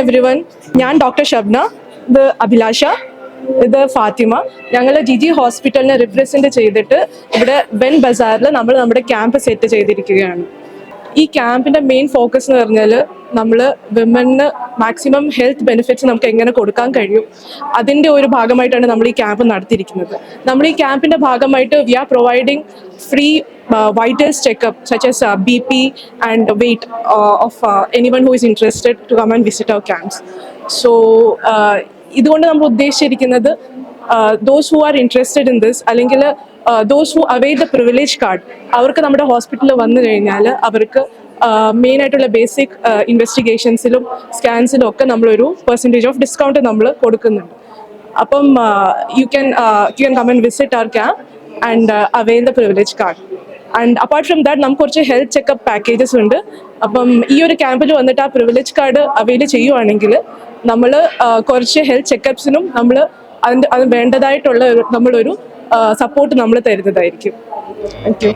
Everyone, ഞാൻ doctor Shabna, ഇത് അഭിലാഷ, ഇത് ഫാത്തിമ. ഞങ്ങൾ ജിജി ഹോസ്പിറ്റലിനെ റിപ്രസെൻറ്റ് ചെയ്തിട്ട് ഇവിടെ വെൻ ബസാറിൽ നമ്മൾ നമ്മുടെ ക്യാമ്പ് സെറ്റ് ചെയ്തിരിക്കുകയാണ്. ഈ ക്യാമ്പിൻ്റെ മെയിൻ ഫോക്കസ് എന്ന് പറഞ്ഞാൽ നമ്മൾ വിമന് മാക്സിമം ഹെൽത്ത് ബെനിഫിറ്റ്സ് നമുക്ക് എങ്ങനെ കൊടുക്കാൻ കഴിയും, അതിൻ്റെ ഒരു ഭാഗമായിട്ടാണ് നമ്മൾ ഈ ക്യാമ്പ് നടത്തിയിരിക്കുന്നത്. നമ്മൾ ഈ ക്യാമ്പിൻ്റെ ഭാഗമായിട്ട് we are providing free vitals checkup such as BP and weight of anyone who is interested to come and visit our camps. So ഇതുകൊണ്ട് നമ്മൾ ഉദ്ദേശിച്ചിരിക്കുന്നത് those who are interested in this അല്ലെങ്കിൽ those who avail the privilege card, അവർക്ക് നമ്മുടെ ഹോസ്പിറ്റലിൽ വന്നു കഴിഞ്ഞാൽ അവർക്ക് മെയിനായിട്ടുള്ള ബേസിക് ഇൻവെസ്റ്റിഗേഷൻസിലും സ്കാൻസിലും ഒക്കെ നമ്മളൊരു പെർസെൻറ്റേജ് ഓഫ് ഡിസ്കൗണ്ട് നമ്മൾ കൊടുക്കുന്നുണ്ട്. അപ്പം you can come and visit our camp and avail the privilege card. And apart from that നമുക്ക് കുറച്ച് ഹെൽത്ത് ചെക്കപ്പ് പാക്കേജസ് ഉണ്ട്. അപ്പം ഈ ഒരു ക്യാമ്പിൽ വന്നിട്ട് ആ പ്രിവിലേജ് കാർഡ് അവെയിൽ ചെയ്യുവാണെങ്കിൽ നമ്മൾ കുറച്ച് ഹെൽത്ത് ചെക്കപ്സിനും നമ്മൾ അത് വേണ്ടതായിട്ടുള്ള നമ്മളൊരു സപ്പോർട്ട് നമ്മൾ തരുന്നതായിരിക്കും. Thank you.